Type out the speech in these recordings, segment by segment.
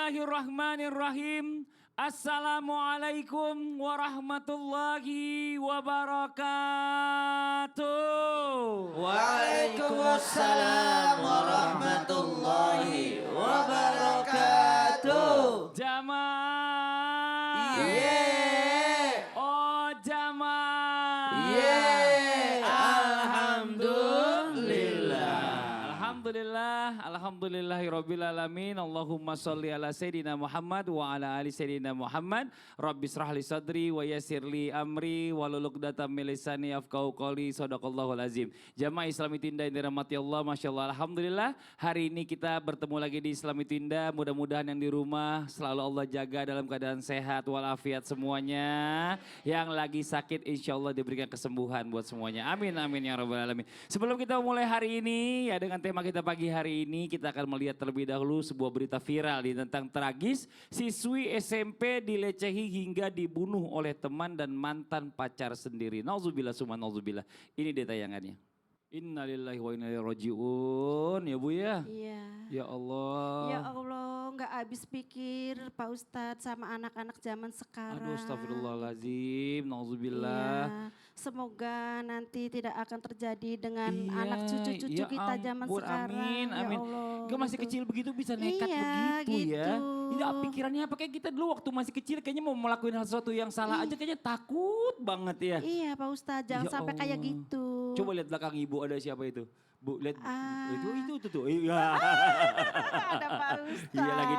Bismillahirrahmanirrahim. Assalamualaikum warahmatullahi wabarakatuh. Waalaikumsalam warahmatullahi wabarakatuh. Jamaah. Yeah. Oh jamaah. Yeah. Alhamdulillah. Alhamdulillahirabbil alamin. Allahumma sholli ala sayidina Muhammad wa ala ali sayidina Muhammad. Rabbis shrahli sadri wa yassirli amri wahlul 'uqdatam min lisani yafqahu qouli. Shadaqallahul azim. Jamaah Islami Tinda yang dirahmati Allah, masyaallah, alhamdulillah. Hari ini kita bertemu lagi di Islami Tinda. Mudah-mudahan yang di rumah selalu Allah jaga dalam keadaan sehat walafiat semuanya. Yang lagi sakit insyaallah diberikan kesembuhan buat semuanya. Amin amin ya rabbal alamin. Sebelum kita mulai hari ini ya dengan tema kita pagi hari ini, kita akan melihat terlebih dahulu sebuah berita viral tentang tragis siswi SMP dilecehi hingga dibunuh oleh teman dan mantan pacar sendiri. Nauzubillah summa nauzubillah. Ini dia tayangannya. Innalillahi wa inna ilaihi rajiun ya Bu ya. Iya. Ya Allah. Ya Allah, nggak habis pikir Pak Ustadz sama anak-anak zaman sekarang. Aduh astagfirullahaladzim, nauzubillah. Iya. Semoga nanti tidak akan terjadi dengan Iya, anak cucu-cucu ya kita zaman ampun, sekarang. amin, amin. Ya Allah, Gak masih gitu. kecil begitu bisa nekat Iya, begitu ya. gitu. Tidak pikirannya apa kayak kita dulu waktu masih kecil kayaknya mau melakukan sesuatu yang salah aja kayaknya takut banget ya. Iya Pak Ustadz, jangan Ya sampai kayak Allah. gitu. Coba lihat belakang ibu ada siapa itu. Bu, lihat itu tuh. Iya. Ada Pak Ustadz. Iya lagi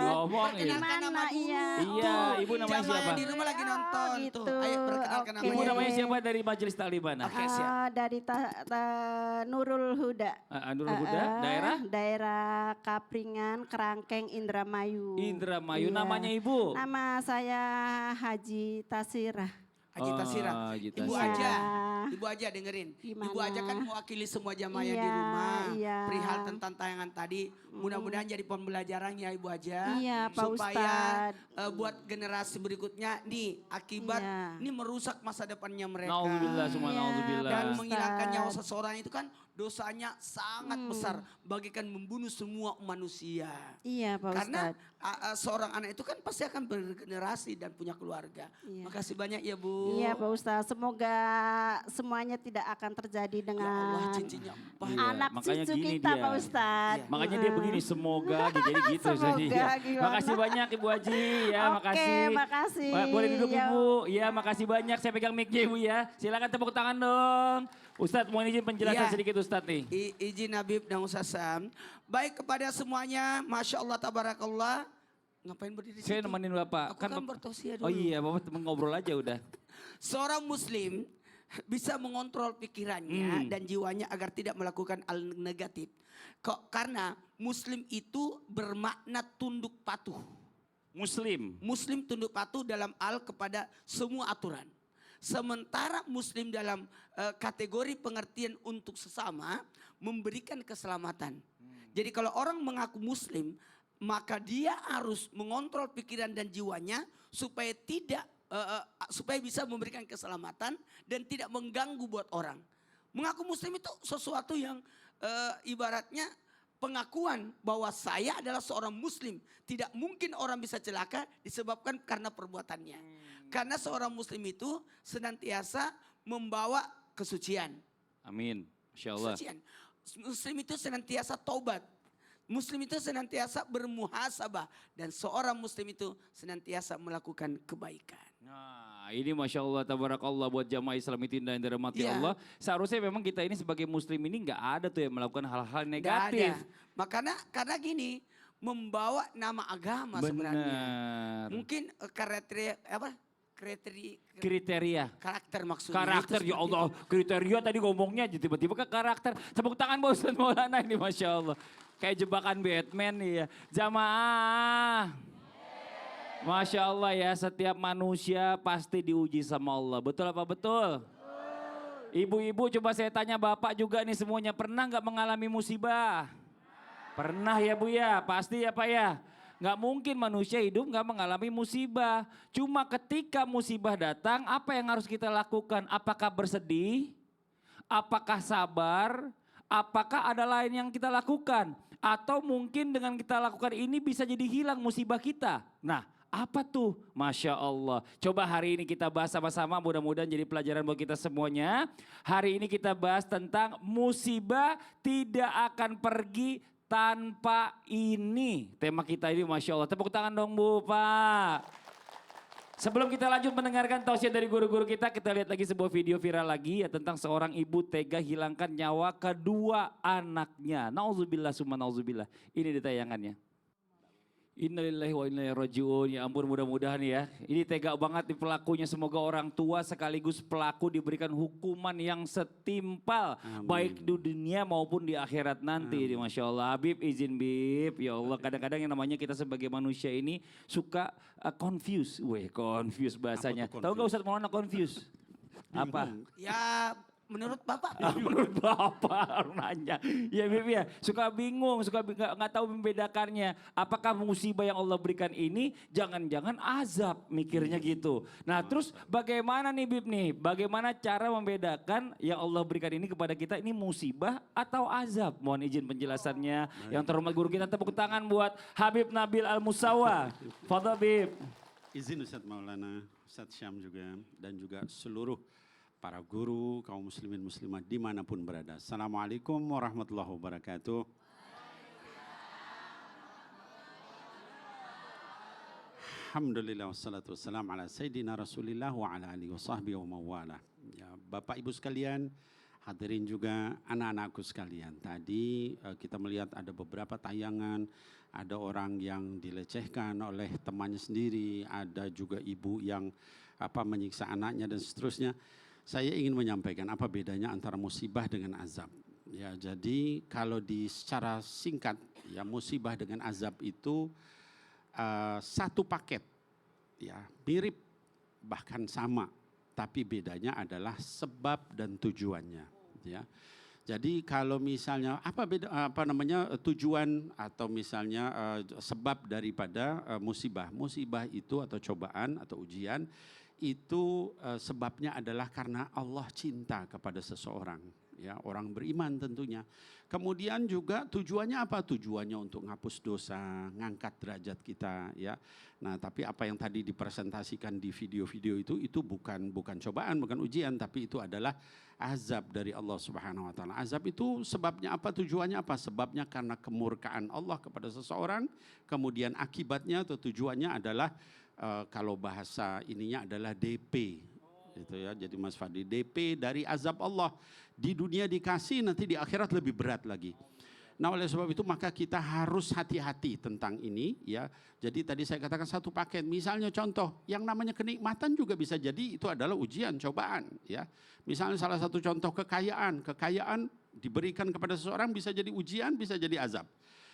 ngomong. Perkenalkan nama dulu. Iya. Iya, ibu namanya Jamaah siapa? yang di rumah lagi nonton gitu. tuh. Ayo perkenalkan Oke. namanya. Ibu namanya siapa dari Majelis Takliman? Oke, siap. Dari Nurul Huda. Nurul Huda, daerah? Daerah Kapringan, Kerangkeng, Indramayu. Indramayu. Iya. Namanya ibu? Nama saya Haji Tasirah. Haji Tasira. Haji Ibu Tasira. aja. Iya. Ibu aja dengerin. Gimana? Ibu aja kan mewakili semua jamaah yang di Iya, rumah. iya. Perihal tentang tayangan tadi. Mudah-mudahan jadi pembelajaran ya Ibu aja. Iya, Pak supaya Ustadz. buat generasi berikutnya nih akibat Iya. ini merusak masa depannya mereka. Nauzubillah summa Iya. nauzubillah. Dan Ustadz. menghilangkan nyawa seseorang itu kan dosanya sangat besar. Bagaikan membunuh semua manusia. Iya Pak Karena Ustadz. seorang anak itu kan pasti akan bergenerasi dan punya keluarga. Iya. Makasih banyak ya Bu. Iya Pak Ustadz, semoga semuanya tidak akan terjadi Ya Allah dengan cincinnya empah. Iya, anak makanya cucu gini kita dia. Pak Ustadz. Iya. Makanya dia begini, semoga jadi gitu. Semoga, Iya. gimana? Makasih banyak Ibu Haji ya, Oke, makasih. makasih. Boleh duduk Ya. Ibu, ya makasih banyak. Saya pegang mic-nya Ibu ya. Silakan tepuk tangan dong. Ustadz mohon izin penjelasan Iya. sedikit Ustadz nih. Izin Habib dan Ustaz Sam. Baik kepada semuanya, Masya Allah Tabarakallah. Ngapain berdiri di Saya situ? nemenin Bapak. Aku kan Bapak- bertausiah dulu. Oh iya, Bapak temen ngobrol aja udah. Seorang muslim bisa mengontrol pikirannya dan jiwanya agar tidak melakukan hal negatif. Karena muslim itu bermakna tunduk patuh. Muslim. Muslim tunduk patuh dalam hal kepada semua aturan. Sementara muslim dalam kategori pengertian untuk sesama memberikan keselamatan. Jadi kalau orang mengaku muslim, maka dia harus mengontrol pikiran dan jiwanya supaya tidak supaya bisa memberikan keselamatan dan tidak mengganggu buat orang. Mengaku muslim itu sesuatu yang ibaratnya pengakuan bahwa saya adalah seorang muslim. Tidak mungkin orang bisa celaka disebabkan karena perbuatannya. Karena seorang muslim itu senantiasa membawa kesucian. Amin. Masya Allah. Kesucian. Muslim itu senantiasa taubat. Muslim itu senantiasa bermuhasabah. Dan seorang muslim itu senantiasa melakukan kebaikan. Nah ini Masya Allah, tabarakallah buat jamaah Islami Tinda yang dirahmati Iya. Allah. Seharusnya memang kita ini sebagai muslim ini nggak ada tuh yang melakukan hal-hal Nggak negatif. ada. Makanya karena gini, membawa nama agama sebenarnya. Benar. Mungkin kriteria apa? Kriteria Kriteria. karakter maksudnya. Karakter itu ya seperti Allah, itu. kriteria tadi ngomongnya jadi tiba-tiba ke karakter. Tepuk tangan Bos Ustadz Maulana ini Masya Allah. Kayak jebakan Batman nih ya. Jamaah. Masya Allah ya, setiap manusia pasti diuji sama Allah. Betul apa betul? Ibu-ibu coba saya tanya Bapak juga nih semuanya. Pernah nggak mengalami musibah? Pernah ya Bu ya, pasti ya Pak ya. Nggak mungkin manusia hidup nggak mengalami musibah. Cuma ketika musibah datang, apa yang harus kita lakukan? Apakah bersedih? Apakah sabar? Apakah ada lain yang kita lakukan? Atau mungkin dengan kita lakukan ini bisa jadi hilang musibah kita. Nah, apa tuh? Masya Allah. Coba hari ini kita bahas sama-sama, mudah-mudahan jadi pelajaran buat kita semuanya. Hari ini kita bahas tentang musibah tidak akan pergi tanpa ini. Tema kita ini Masya Allah. Tepuk tangan dong Bu, Pak. Sebelum kita lanjut mendengarkan tausiah dari guru-guru kita lihat lagi sebuah video viral lagi ya tentang seorang ibu tega hilangkan nyawa kedua anaknya. Nauzubillah summa nauzubillah. Ini ditayangannya. Innalillahi wa inna ilaihi rajiun. Ya ampun, mudah-mudahan ya. Ini tega banget nih pelakunya. Semoga orang tua sekaligus pelaku diberikan hukuman yang setimpal. Amin. Baik di dunia maupun di akhirat nanti. Masya Allah. Habib izin Bib. Ya Allah, kadang-kadang yang namanya kita sebagai manusia ini suka confuse. Confuse bahasanya. Apa tuh Tahu gak Ustadz Maulana confuse? Apa? Ya menurut Bapak. Menurut Bapak orang nanya. Ya Bib ya, suka bingung, nggak tahu membedakannya. Apakah musibah yang Allah berikan ini jangan-jangan azab, mikirnya gitu. Nah terus bagaimana nih Bib nih, bagaimana cara membedakan yang Allah berikan ini kepada kita ini musibah atau azab? Mohon izin penjelasannya. Yang terhormat guru kita, tepuk tangan buat Habib Nabil Al-Musawa. Fadhal Bib. Izin Ustadz Maulana, Ustadz Syam juga, dan juga seluruh para guru, kaum muslimin muslimat dimanapun berada. Assalamualaikum warahmatullahi wabarakatuh. Alhamdulillah wassalatu wassalam ala sayyidina rasulillah wa ala alihi wa sahbihi wa mawala. Ya, Bapak Ibu sekalian, hadirin juga anak-anakku sekalian. Tadi kita melihat ada beberapa tayangan, ada orang yang dilecehkan oleh temannya sendiri, ada juga ibu yang menyiksa anaknya dan seterusnya. Saya ingin menyampaikan apa bedanya antara musibah dengan azab. Ya, jadi kalau secara singkat, ya musibah dengan azab itu satu paket, ya mirip bahkan sama, tapi bedanya adalah sebab dan tujuannya. Ya, jadi kalau misalnya tujuan atau misalnya sebab daripada musibah itu atau cobaan atau ujian. Itu sebabnya adalah karena Allah cinta kepada seseorang, ya orang beriman tentunya. Kemudian juga tujuannya apa? Tujuannya untuk ngapus dosa, ngangkat derajat kita, ya. Nah, tapi apa yang tadi dipresentasikan di video-video itu bukan cobaan, bukan ujian, tapi itu adalah azab dari Allah Subhanahu wa taala. Azab itu sebabnya apa? Tujuannya apa? Sebabnya karena kemurkaan Allah kepada seseorang, kemudian akibatnya atau tujuannya adalah kalau bahasa ininya adalah DP, gitu ya. Jadi Mas Fadli, DP dari azab Allah di dunia dikasih, nanti di akhirat lebih berat lagi. Nah oleh sebab itu maka kita harus hati-hati tentang ini, ya. Jadi tadi saya katakan satu paket. Misalnya contoh yang namanya kenikmatan juga bisa jadi itu adalah ujian, cobaan, ya. Misalnya salah satu contoh kekayaan diberikan kepada seseorang bisa jadi ujian, bisa jadi azab.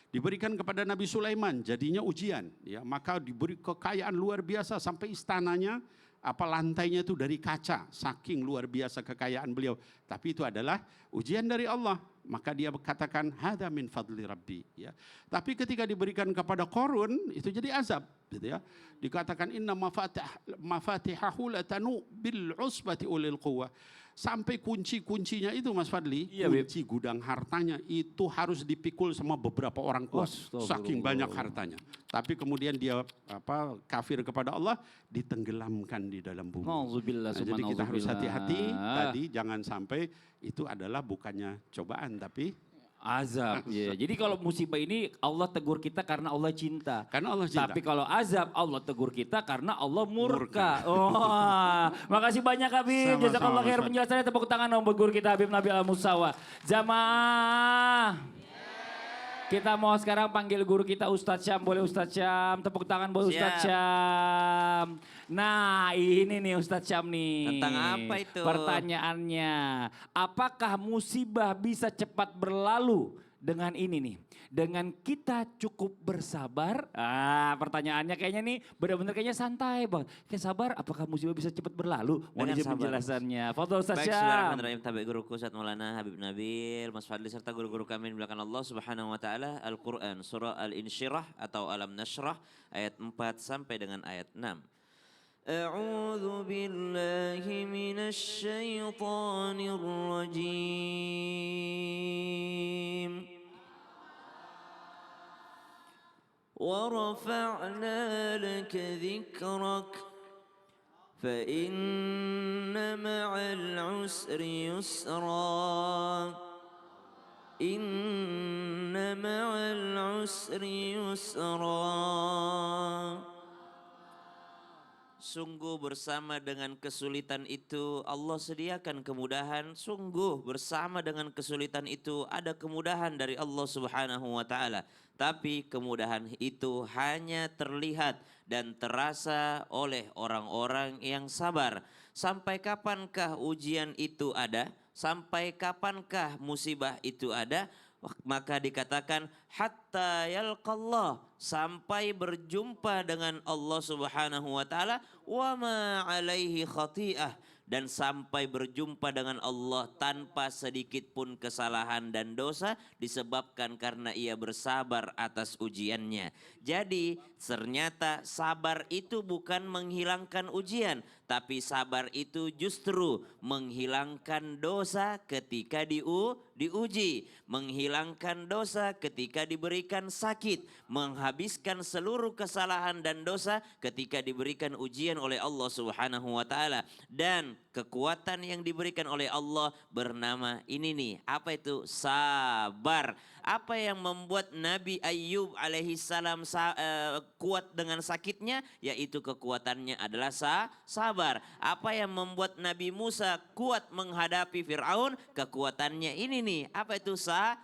Diberikan kepada Nabi Sulaiman jadinya ujian, ya, maka diberi kekayaan luar biasa sampai istananya lantainya itu dari kaca, saking luar biasa kekayaan beliau. Tapi itu adalah ujian dari Allah, maka dia katakan hada min fadli rabbi, ya. Tapi ketika diberikan kepada Qarun itu jadi azab, gitu ya. Dikatakan inna mafatihahu latanu bil usbati ulil quwwah. Sampai kunci-kuncinya itu Mas Fadli, iya, kunci gudang hartanya itu harus dipikul sama beberapa orang kuat, saking banyak hartanya. Tapi kemudian dia kafir kepada Allah, ditenggelamkan di dalam bumi. Nah, jadi kita harus hati-hati tadi, jangan sampai itu adalah bukannya cobaan tapi azab. Ya. Jadi kalau musibah ini Allah tegur kita karena Allah cinta. Karena Allah cinta. Tapi kalau azab Allah tegur kita karena Allah murka. Oh, makasih banyak Habib. Jazakallah khair penjelasannya. Tepuk tangan dong buat guru kita Habib Nabil Al-Musawa. Jamaah. Kita mau sekarang panggil guru kita Ustadz Syam. Boleh Ustadz Syam? Tepuk tangan buat Ustadz Syam. Nah ini nih Ustadz Syam nih. Tentang apa itu? Pertanyaannya, apakah musibah bisa cepat berlalu dengan ini nih? Dengan kita cukup bersabar. Pertanyaannya kayaknya nih benar-benar kayaknya santai Bang. Kayak sabar, apakah musibah bisa cepat berlalu? Mohon izin penjelasannya. Foto Ustadz Baik, Syam. bismillahirrahmanirrahim. Tabi guruku Ustadz Maulana Habib Nabil, Mas Fadli serta guru-guru kami di belakang Allah Subhanahu wa taala. Al-Qur'an surah Al-Insyirah atau Alam Nashrah ayat 4 sampai dengan ayat 6. A'udzu billahi minasy syaithanir rajim. ورفعنا لك ذكرك فإن مع العسر يسرا إن مع العسر يسرا. Sungguh bersama dengan kesulitan itu Allah sediakan kemudahan. Sungguh bersama dengan kesulitan itu ada kemudahan dari Allah Subhanahu wa taala. Tapi kemudahan itu hanya terlihat dan terasa oleh orang-orang yang sabar. Sampai kapankah ujian itu ada? Sampai kapankah musibah itu ada? Maka dikatakan hatta yalqallah, sampai berjumpa dengan Allah Subhanahu wa taala, wa ma alaihi khati'ah, dan sampai berjumpa dengan Allah tanpa sedikit pun kesalahan dan dosa disebabkan karena ia bersabar atas ujiannya. Jadi ternyata sabar itu bukan menghilangkan ujian, tapi sabar itu justru menghilangkan dosa ketika diuji, menghilangkan dosa ketika diberikan sakit, menghabiskan seluruh kesalahan dan dosa ketika diberikan ujian oleh Allah Subhanahu wa taala. Dan kekuatan yang diberikan oleh Allah bernama ini nih, apa itu? Sabar. Apa yang membuat Nabi Ayyub alaihissalam kuat dengan sakitnya? Yaitu kekuatannya adalah sabar. Apa yang membuat Nabi Musa kuat menghadapi Fir'aun? Kekuatannya ini nih, apa itu?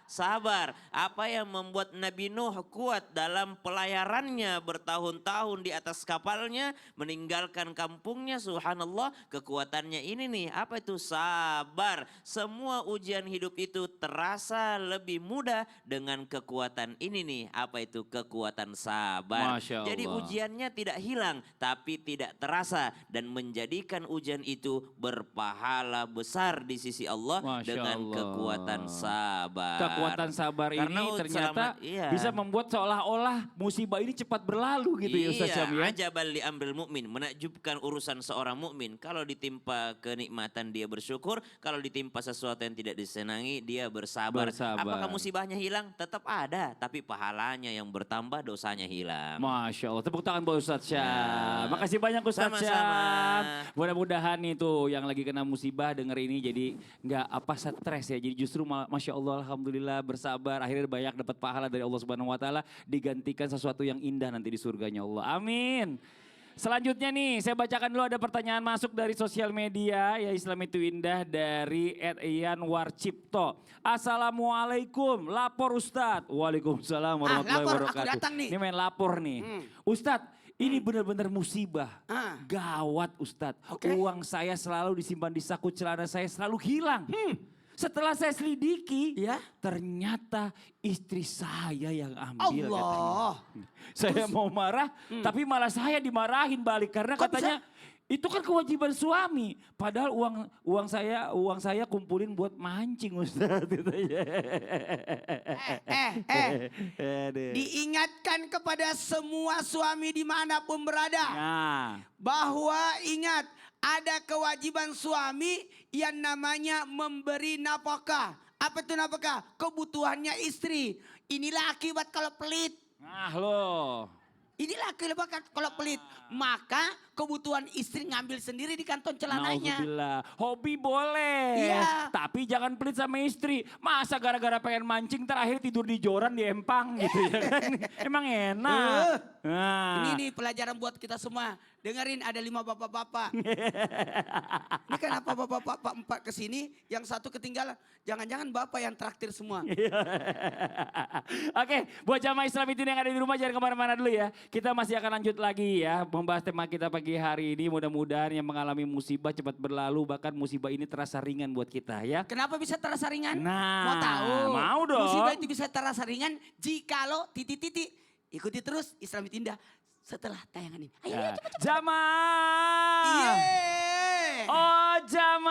Sabar. Apa yang membuat Nabi Nuh kuat dalam pelayarannya bertahun-tahun di atas kapalnya, meninggalkan kampungnya? Subhanallah, kekuatannya ini nih, apa itu? Sabar. Semua ujian hidup itu terasa lebih mudah dengan kekuatan ini nih, apa itu? Kekuatan sabar. Masya Allah. Jadi ujiannya tidak hilang tapi tidak terasa, dan menjadikan ujian itu berpahala besar di sisi Allah. Masya dengan Allah. kekuatan sabar. Kekuatan sabar Karena ini ternyata iya. bisa membuat seolah-olah musibah ini cepat berlalu gitu ya Ustaz Syam ya. Ajabal li amril mukmin, menakjubkan urusan seorang mukmin. Kalau ditimpa kenikmatan dia bersyukur, kalau ditimpa sesuatu yang tidak disenangi dia bersabar. Apakah musibahnya hilang? Tetap ada, tapi pahalanya yang bertambah, dosanya hilang. Masya Allah, tepuk tangan buat Ustaz Syam. Makasih banyak Ustaz Sama-sama. Syam. Mudah-mudahan itu yang lagi kena musibah denger ini jadi nggak apa stres ya. Jadi justru Masya Allah, Alhamdulillah bersabar. Akhirnya banyak dapat pahala dari Allah Subhanahu Wa Taala, digantikan sesuatu yang indah nanti di surganya Allah. Amin. Selanjutnya nih, saya bacakan dulu ada pertanyaan masuk dari sosial media ya, Islam itu indah, dari @Ian Warcipto. Assalamualaikum, lapor Ustadz. Waalaikumsalam warahmatullahi lapor, aku wabarakatuh. datang nih. Ini main lapor nih. Ustadz, ini benar-benar musibah. Gawat Ustadz. Oke. Uang saya selalu disimpan di saku celana saya, selalu hilang. Setelah saya selidiki, Ya. ternyata istri saya yang ambil Allah. katanya. Saya mau marah, tapi malah saya dimarahin balik karena Kok katanya itu kan kewajiban suami. Padahal uang saya kumpulin buat mancing Ustaz. Aduh. Diingatkan kepada semua suami dimanapun berada. Nah, Bahwa ingat, ada kewajiban suami yang namanya memberi nafkah. Apa itu nafkah? Kebutuhannya istri. Inilah akibat kalau pelit. nah loh. Inilah akibat kalau pelit. Maka kebutuhan istri ngambil sendiri di kantong celananya. Nauzubillah. Hobi boleh, Iya. tapi jangan pelit sama istri. Masa gara-gara pengen mancing terakhir tidur di joran di empang gitu ya kan. Emang enak. Nah. Ini nih pelajaran buat kita semua. Dengerin, ada 5 bapak-bapak. Ini kenapa bapak-bapak 4 kesini, yang 1 ketinggalan. Jangan-jangan bapak yang traktir semua. Oke, buat jamaah Islam itu yang ada di rumah jangan kemana-mana dulu ya. Kita masih akan lanjut lagi ya membahas tema kita pagi hari ini. Mudah-mudahan yang mengalami musibah cepat berlalu, bahkan musibah ini terasa ringan buat kita ya. Kenapa bisa terasa ringan? Nah, Mau tahu? mau dong. Musibah itu bisa terasa ringan jikalau titik-titik. Ikuti terus Islam itu indah setelah tayangan ini. Ayo, Ya. Jamaah. Yeay. Oh jamaah.